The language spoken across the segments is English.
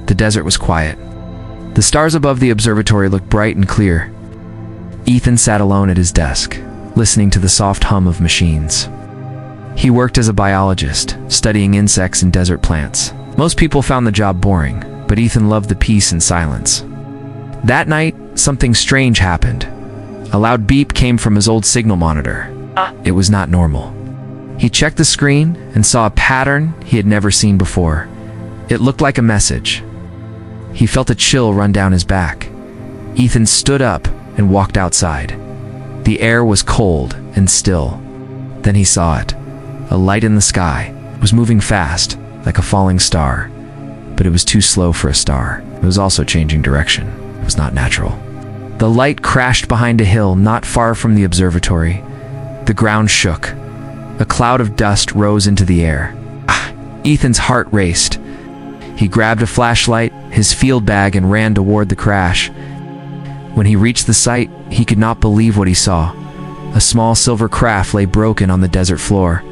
The desert was quiet. The stars above the observatory looked bright and clear. Ethan sat alone at his desk, listening to the soft hum of machines. He worked as a biologist, studying insects and desert plants. Most people found the job boring, but Ethan loved the peace and silence. That night, something strange happened. A loud beep came from his old signal monitor. It was not normal. He checked the screen and saw a pattern he had never seen before. It looked like a message. He felt a chill run down his back. Ethan stood up and walked outside. The air was cold and still. Then he saw it. A light in the sky. It was moving fast, like a falling star. But it was too slow for a star. It was also changing direction. It was not natural. The light crashed behind a hill not far from the observatory. The ground shook. A cloud of dust rose into the air. Ethan's heart raced. He grabbed a flashlight, his field bag, and ran toward the crash. When he reached the site, he could not believe what he saw. A small silver craft lay broken on the desert floor.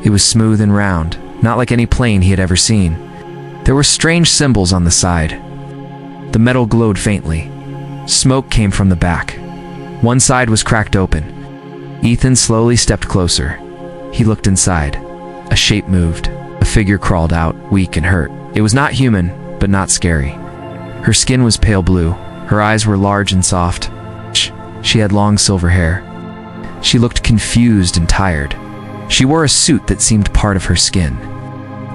It was smooth and round, not like any plane he had ever seen. There were strange symbols on the side. The metal glowed faintly. Smoke came from the back. One side was cracked open. Ethan slowly stepped closer. He looked inside. A shape moved. A figure crawled out, weak and hurt. It was not human, but not scary. Her skin was pale blue. Her eyes were large and soft. She had long silver hair. She looked confused and tired. She wore a suit that seemed part of her skin.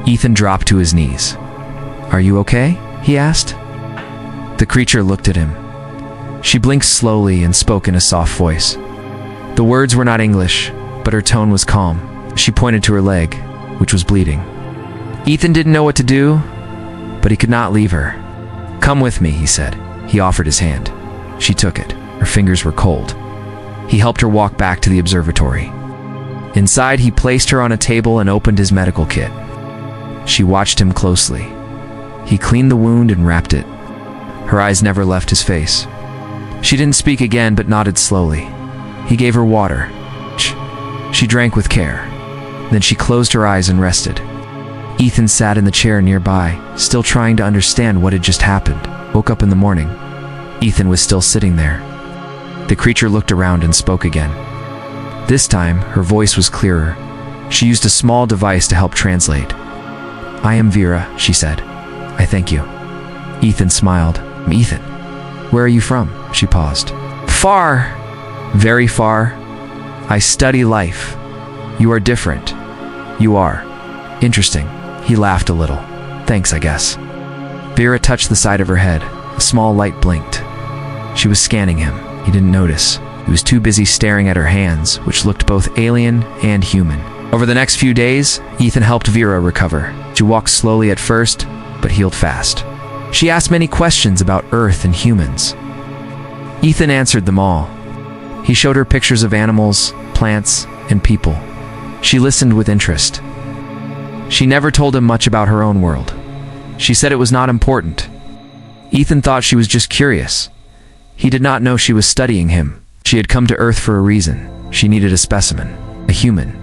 Ethan dropped to his knees. "Are you okay?" he asked. The creature looked at him. She blinked slowly and spoke in a soft voice. The words were not English, but her tone was calm. She pointed to her leg, which was bleeding. Ethan didn't know what to do, but he could not leave her. "Come with me," he said. He offered his hand. She took it. Her fingers were cold. He helped her walk back to the observatory. Inside, he placed her on a table and opened his medical kit. She watched him closely. He cleaned the wound and wrapped it. Her eyes never left his face. She didn't speak again, but nodded slowly. He gave her water. She drank with care. Then she closed her eyes and rested. Ethan sat in the chair nearby, still trying to understand what had just happened. Woke up in the morning. Ethan was still sitting there. The creature looked around and spoke again. This time, her voice was clearer. She used a small device to help translate. "I am Vera," she said. "I thank you." Ethan smiled. "Ethan, where are you from?" She paused. "Far. Very far. I study life. You are different. You are. Interesting." He laughed a little. "Thanks, I guess." Vera touched the side of her head. A small light blinked. She was scanning him. He didn't notice. He was too busy staring at her hands, which looked both alien and human. Over the next few days, Ethan helped Vera recover. She walked slowly at first, but healed fast. She asked many questions about Earth and humans. Ethan answered them all. He showed her pictures of animals, plants, and people. She listened with interest. She never told him much about her own world. She said it was not important. Ethan thought she was just curious. He did not know she was studying him. She had come to Earth for a reason. She needed a specimen, a human.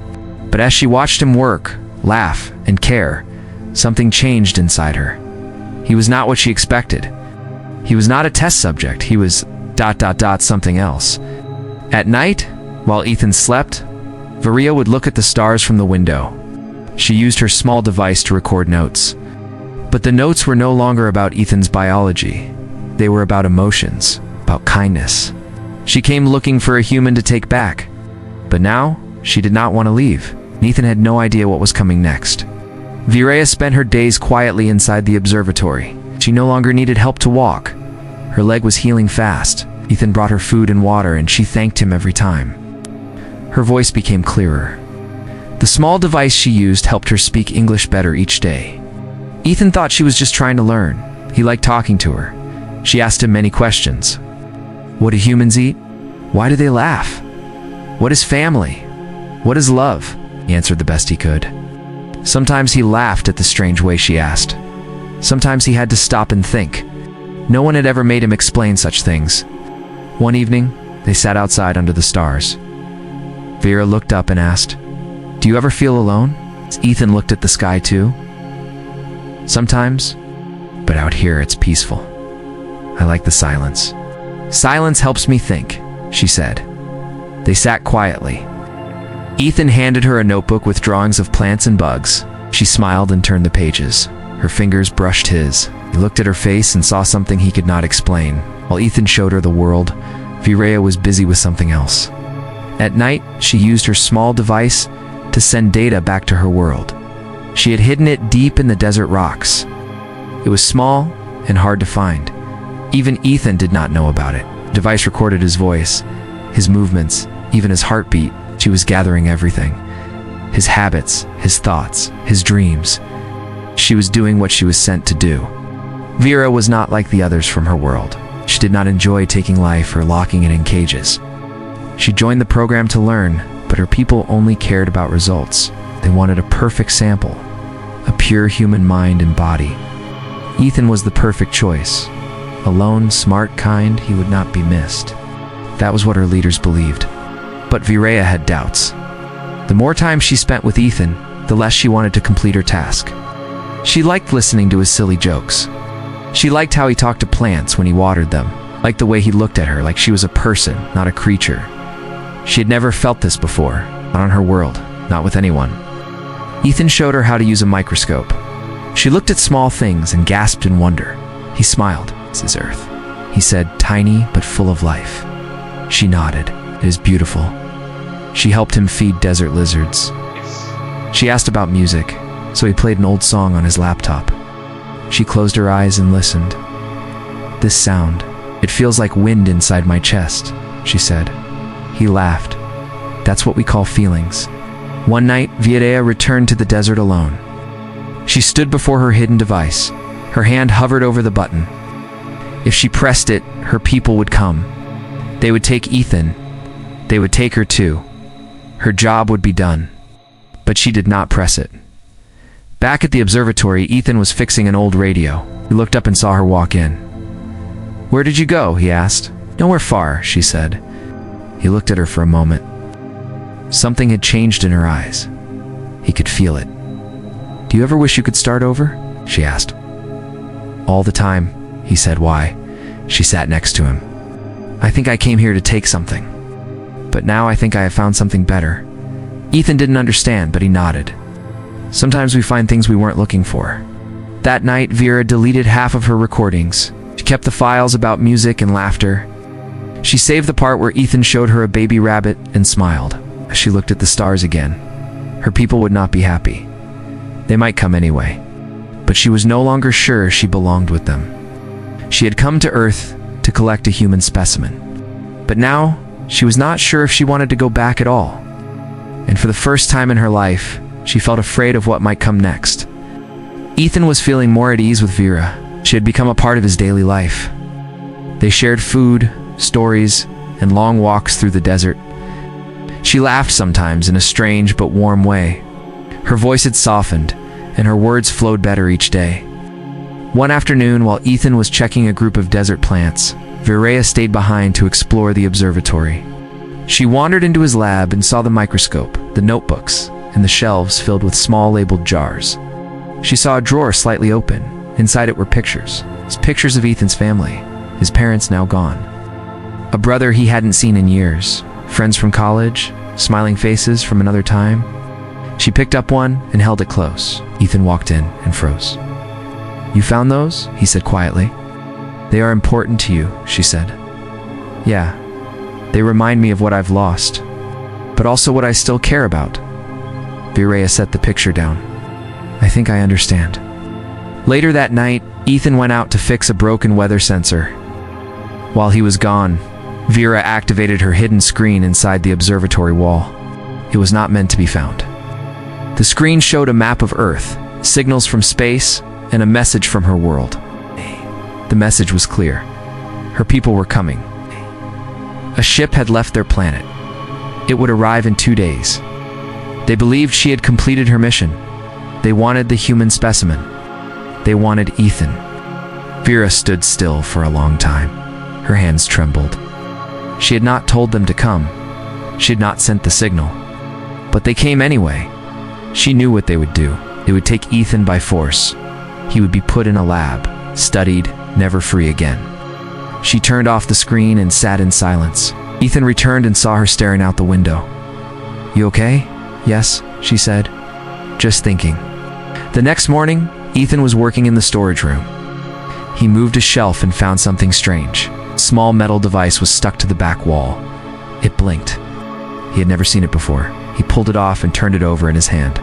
But as she watched him work, laugh, and care, something changed inside her. He was not what she expected. He was not a test subject. He was ... something else. At night, while Ethan slept, Vera would look at the stars from the window. She used her small device to record notes. But the notes were no longer about Ethan's biology. They were about emotions, about kindness. She came looking for a human to take back. But now, she did not want to leave. Ethan had no idea what was coming next. Vera spent her days quietly inside the observatory. She no longer needed help to walk. Her leg was healing fast. Ethan brought her food and water, and she thanked him every time. Her voice became clearer. The small device she used helped her speak English better each day. Ethan thought she was just trying to learn. He liked talking to her. She asked him many questions. What do humans eat? Why do they laugh? What is family? What is love? He answered the best he could. Sometimes he laughed at the strange way she asked. Sometimes he had to stop and think. No one had ever made him explain such things. One evening, they sat outside under the stars. Vera looked up and asked, "Do you ever feel alone?" Ethan looked at the sky too. "Sometimes." but out here it's peaceful. I like the silence. Silence helps me think, she said. They sat quietly. Ethan handed her a notebook with drawings of plants and bugs. She smiled and turned the pages. Her fingers brushed his. He looked at her face and saw something he could not explain. While Ethan showed her the world, Virea was busy with something else. At night, she used her small device to send data back to her world. She had hidden it deep in the desert rocks. It was small and hard to find. Even Ethan did not know about it. The device recorded his voice, his movements, even his heartbeat. She was gathering everything. His habits, his thoughts, his dreams. She was doing what she was sent to do. Vera was not like the others from her world. She did not enjoy taking life or locking it in cages. She joined the program to learn, but her people only cared about results. They wanted a perfect sample, a pure human mind and body. Ethan was the perfect choice. Alone, smart, kind, he would not be missed. That was what her leaders believed. But Virea had doubts. The more time she spent with Ethan, the less she wanted to complete her task. She liked listening to his silly jokes. She liked how he talked to plants when he watered them, liked the way he looked at her like she was a person, not a creature. She had never felt this before, not on her world, not with anyone. Ethan showed her how to use a microscope. She looked at small things and gasped in wonder. He smiled. "This is Earth," he said, "tiny but full of life." She nodded. "It is beautiful." She helped him feed desert lizards. She asked about music, so he played an old song on his laptop. She closed her eyes and listened. "This sound, it feels like wind inside my chest," she said. He laughed. "That's what we call feelings." One night, Virea returned to the desert alone. She stood before her hidden device. Her hand hovered over the button. If she pressed it, her people would come. They would take Ethan. They would take her too. Her job would be done. But she did not press it. Back at the observatory, Ethan was fixing an old radio. He looked up and saw her walk in. "Where did you go?" he asked. "Nowhere far," she said. He looked at her for a moment. Something had changed in her eyes. He could feel it. "Do you ever wish you could start over?" she asked. "All the time," he said. "Why?" She sat next to him. "I think I came here to take something. But now I think I have found something better." Ethan didn't understand, but he nodded. Sometimes we find things we weren't looking for. That night, Vera deleted half of her recordings. She kept the files about music and laughter. She saved the part where Ethan showed her a baby rabbit and smiled. As she looked at the stars again, her people would not be happy. They might come anyway, but she was no longer sure she belonged with them. She had come to Earth to collect a human specimen. But now, she was not sure if she wanted to go back at all. And for the first time in her life, she felt afraid of what might come next. Ethan was feeling more at ease with Vera. She had become a part of his daily life. They shared food, stories, and long walks through the desert. She laughed sometimes in a strange but warm way. Her voice had softened, and her words flowed better each day. One afternoon, while Ethan was checking a group of desert plants, Virea stayed behind to explore the observatory. She wandered into his lab and saw the microscope, the notebooks, and the shelves filled with small labeled jars. She saw a drawer slightly open. Inside it were pictures. It's pictures of Ethan's family, his parents now gone. A brother he hadn't seen in years, friends from college, smiling faces from another time. She picked up one and held it close. Ethan walked in and froze. "You found those?" he said quietly. "They are important to you," she said. "Yeah, they remind me of what I've lost, but also what I still care about." Virea set the picture down. "I think I understand." Later that night, Ethan went out to fix a broken weather sensor. While he was gone, Vera activated her hidden screen inside the observatory wall. It was not meant to be found. The screen showed a map of Earth, signals from space, and a message from her world. The message was clear. Her people were coming. A ship had left their planet. It would arrive in 2 days. They believed she had completed her mission. They wanted the human specimen. They wanted Ethan. Vera stood still for a long time. Her hands trembled. She had not told them to come. She had not sent the signal. But they came anyway. She knew what they would do. They would take Ethan by force. He would be put in a lab, studied, never free again. She turned off the screen and sat in silence. Ethan returned and saw her staring out the window. "You okay?" "Yes," she said. "Just thinking." The next morning, Ethan was working in the storage room. He moved a shelf and found something strange. A small metal device was stuck to the back wall. It blinked. He had never seen it before. He pulled it off and turned it over in his hand.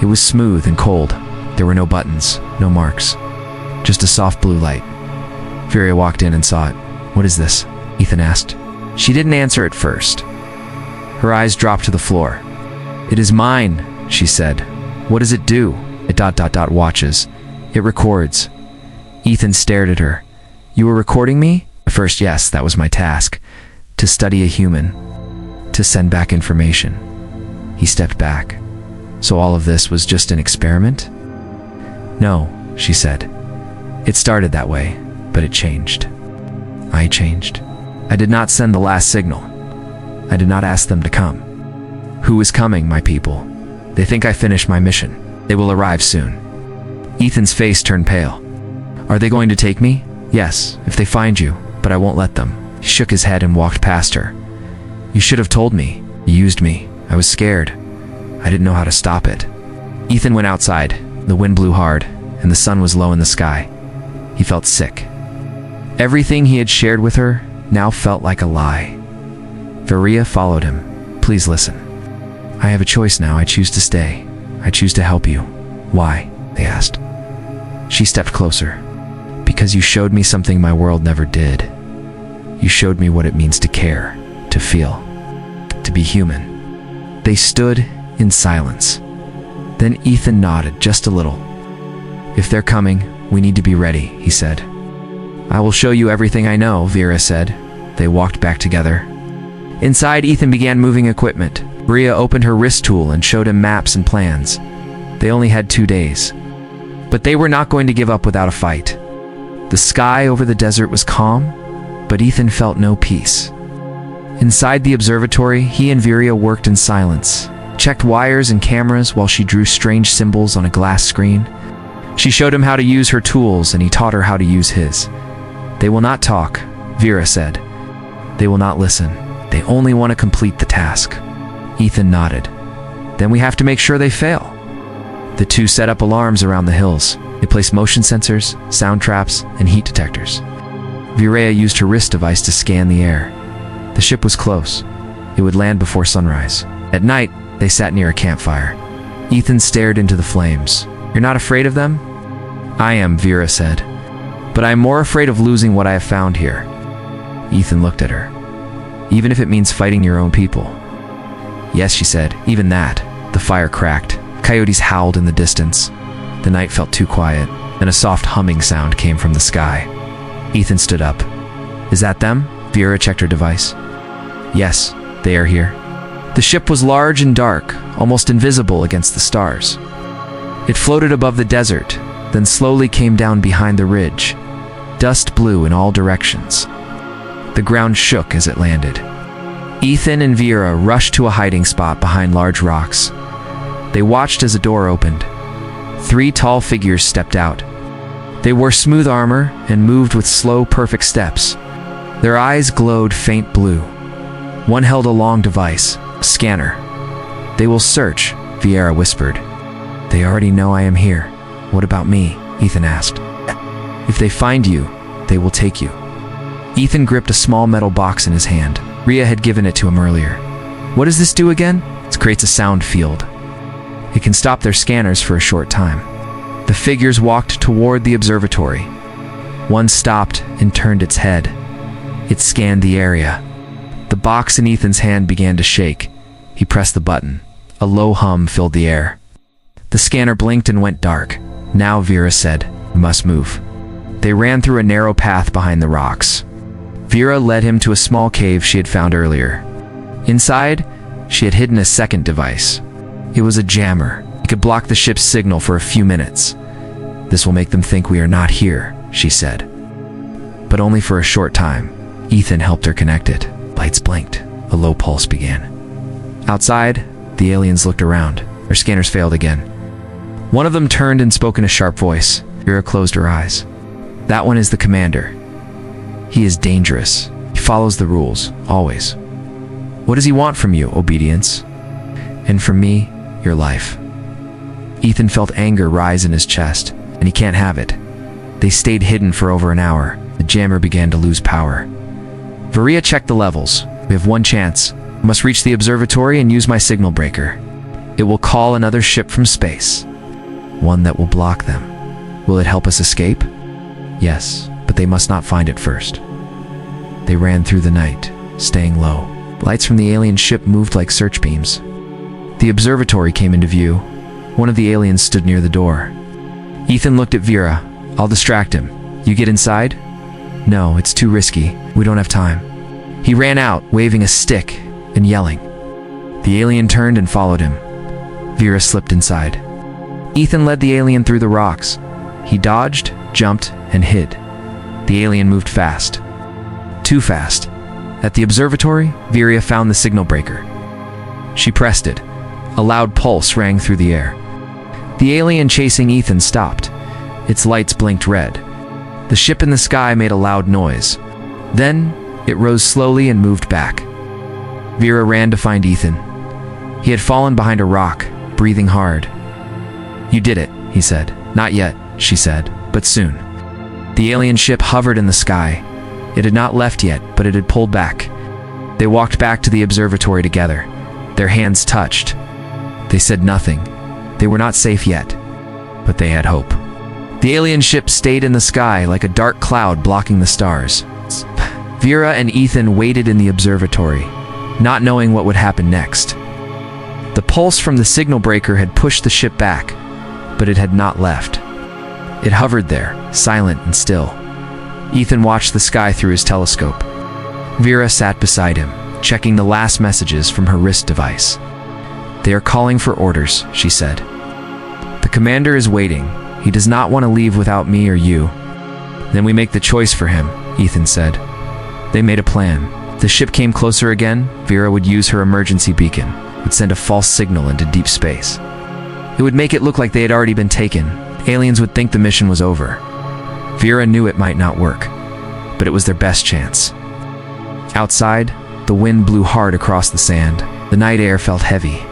It was smooth and cold. There were no buttons, no marks, just a soft blue light. Vira walked in and saw it. "What is this?" Ethan asked. She didn't answer at first. Her eyes dropped to the floor. "It is mine," she said. "What does it do?" It watches. It records. Ethan stared at her. "You were recording me?" At first, yes, that was my task. To study a human. To send back information. He stepped back. "So all of this was just an experiment?" "No," she said. "It started that way, but it changed. I changed. I did not send the last signal. I did not ask them to come. Who is coming, my people? They think I finished my mission. They will arrive soon." Ethan's face turned pale. "Are they going to take me?" "Yes, if they find you, but I won't let them." He shook his head and walked past her. "You should have told me. You used me. I was scared. I didn't know how to stop it." Ethan went outside. The wind blew hard, and the sun was low in the sky. He felt sick. Everything he had shared with her now felt like a lie. Vira followed him. "Please listen. I have a choice now. I choose to stay. I choose to help you." "Why?" they asked. She stepped closer. "Because you showed me something my world never did. You showed me what it means to care, to feel, to be human." They stood in silence. Then Ethan nodded just a little. "If they're coming, we need to be ready," he said. "I will show you everything I know," Vira said. They walked back together. Inside, Ethan began moving equipment. Vira opened her wrist tool and showed him maps and plans. They only had 2 days. But they were not going to give up without a fight. The sky over the desert was calm, but Ethan felt no peace. Inside the observatory, he and Vira worked in silence, checked wires and cameras while she drew strange symbols on a glass screen. She showed him how to use her tools, and he taught her how to use his. "They will not talk," Vira said. "They will not listen. They only want to complete the task." Ethan nodded. "Then we have to make sure they fail." The two set up alarms around the hills. They placed motion sensors, sound traps, and heat detectors. Vira used her wrist device to scan the air. The ship was close. It would land before sunrise. At night, they sat near a campfire. Ethan stared into the flames. "You're not afraid of them?" "I am," Vira said. "But I'm more afraid of losing what I have found here." Ethan looked at her. "Even if it means fighting your own people?" "Yes," she said, "even that." The fire cracked. Coyotes howled in the distance. The night felt too quiet. Then a soft humming sound came from the sky. Ethan stood up. "Is that them?" Vira checked her device. "Yes, they are here." The ship was large and dark, almost invisible against the stars. It floated above the desert, then slowly came down behind the ridge. Dust blew in all directions. The ground shook as it landed. Ethan and Vira rushed to a hiding spot behind large rocks. They watched as a door opened. 3 tall figures stepped out. They wore smooth armor and moved with slow, perfect steps. Their eyes glowed faint blue. One held a long device, a scanner. "They will search," Vieira whispered. "They already know I am here. What about me?" Ethan asked. "If they find you, they will take you." Ethan gripped a small metal box in his hand. Rhea had given it to him earlier. "What does this do again?" "It creates a sound field. It can stop their scanners for a short time." The figures walked toward the observatory. One stopped and turned its head. It scanned the area. The box in Ethan's hand began to shake. He pressed the button. A low hum filled the air. The scanner blinked and went dark. "Now," Vira said, "we must move." They ran through a narrow path behind the rocks. Vira led him to a small cave she had found earlier. Inside, she had hidden a second device. It was a jammer. It could block the ship's signal for a few minutes. "This will make them think we are not here," she said. But only for a short time. Ethan helped her connect it. Lights blinked. A low pulse began. Outside, the aliens looked around. Their scanners failed again. One of them turned and spoke in a sharp voice. Vira closed her eyes. That one is the commander. He is dangerous. He follows the rules, always. What does he want from you? Obedience. And from me, your life. Ethan felt anger rise in his chest, and he can't have it. They stayed hidden for over an hour. The jammer began to lose power. Varia checked the levels. We have one chance. I must reach the observatory and use my signal breaker. It will call another ship from space. One that will block them. Will it help us escape? Yes, but they must not find it first. They ran through the night, staying low. Lights from the alien ship moved like search beams. The observatory came into view. One of the aliens stood near the door. Ethan looked at Vera. I'll distract him. You get inside? No, it's too risky. We don't have time. He ran out, waving a stick and yelling. The alien turned and followed him. Vera slipped inside. Ethan led the alien through the rocks. He dodged, jumped, and hid. The alien moved fast. Too fast. At the observatory, Vera found the signal breaker. She pressed it. A loud pulse rang through the air. The alien chasing Ethan stopped. Its lights blinked red. The ship in the sky made a loud noise. Then, it rose slowly and moved back. Vera ran to find Ethan. He had fallen behind a rock, breathing hard. You did it, he said. Not yet, she said, but soon. The alien ship hovered in the sky. It had not left yet, but it had pulled back. They walked back to the observatory together. Their hands touched. They said nothing. They were not safe yet, but they had hope. The alien ship stayed in the sky like a dark cloud blocking the stars. Vera and Ethan waited in the observatory, not knowing what would happen next. The pulse from the signal breaker had pushed the ship back, but it had not left. It hovered there, silent and still. Ethan watched the sky through his telescope. Vera sat beside him, checking the last messages from her wrist device. They are calling for orders, she said. The commander is waiting. He does not want to leave without me or you. Then we make the choice for him, Ethan said. They made a plan. If the ship came closer again, Vera would use her emergency beacon, would send a false signal into deep space. It would make it look like they had already been taken. Aliens would think the mission was over. Vera knew it might not work, but it was their best chance. Outside, the wind blew hard across the sand. The night air felt heavy.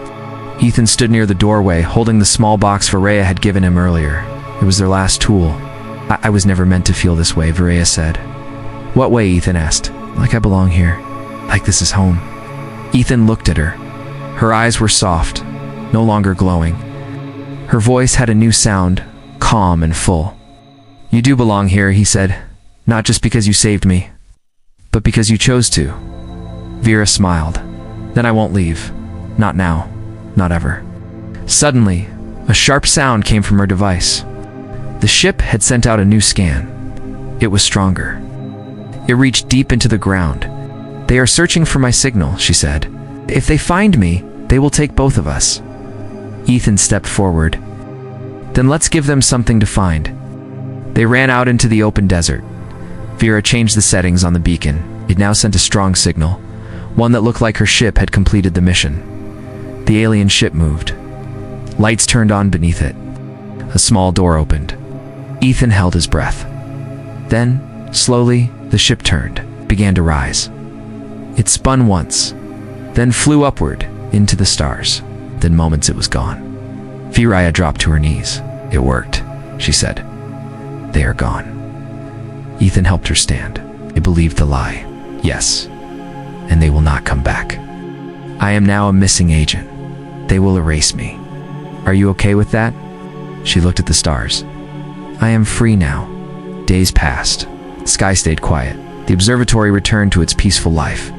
Ethan stood near the doorway, holding the small box Varaya had given him earlier. It was their last tool. I was never meant to feel this way, Varaya said. What way? Ethan asked. Like I belong here. Like this is home. Ethan looked at her. Her eyes were soft, no longer glowing. Her voice had a new sound, calm and full. You do belong here, he said. Not just because you saved me, but because you chose to. Vera smiled. Then I won't leave. Not now. Not ever. Suddenly, a sharp sound came from her device. The ship had sent out a new scan. It was stronger. It reached deep into the ground. They are searching for my signal, she said. If they find me, they will take both of us. Ethan stepped forward. Then let's give them something to find. They ran out into the open desert. Vera changed the settings on the beacon. It now sent a strong signal, one that looked like her ship had completed the mission. The alien ship moved. Lights turned on beneath it. A small door opened. Ethan held his breath. Then, slowly, the ship turned, began to rise. It spun once, then flew upward into the stars. Then moments it was gone. Viraya dropped to her knees. It worked, she said. They are gone. Ethan helped her stand. They believed the lie. Yes. And they will not come back. I am now a missing agent. They will erase me. Are you okay with that? She looked at the stars. I am free now. Days passed. The sky stayed quiet. The observatory returned to its peaceful life.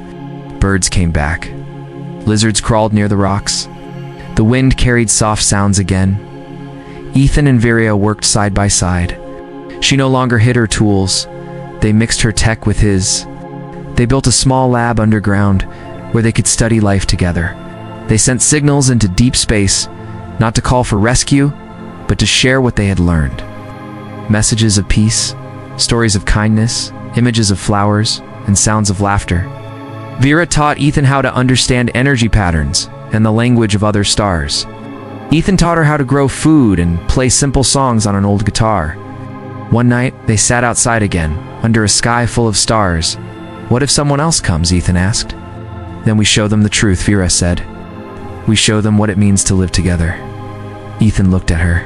Birds came back. Lizards crawled near the rocks. The wind carried soft sounds again. Ethan and Viria worked side by side. She no longer hid her tools. They mixed her tech with his. They built a small lab underground where they could study life together. They sent signals into deep space, not to call for rescue, but to share what they had learned. Messages of peace, stories of kindness, images of flowers, and sounds of laughter. Vera taught Ethan how to understand energy patterns and the language of other stars. Ethan taught her how to grow food and play simple songs on an old guitar. One night, they sat outside again, under a sky full of stars. "What if someone else comes?" Ethan asked. "Then we show them the truth," Vera said. "We show them what it means to live together." Ethan looked at her.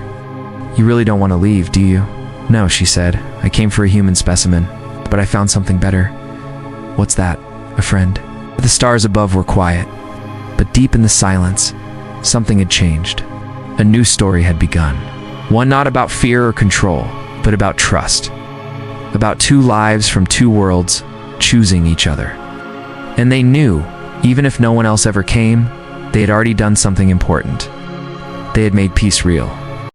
"You really don't want to leave, do you?" "No," she said. "I came for a human specimen, but I found something better." "What's that?" "A friend." The stars above were quiet, but deep in the silence, something had changed. A new story had begun. One not about fear or control, but about trust. About two lives from two worlds choosing each other. And they knew, even if no one else ever came, they had already done something important. They had made peace real.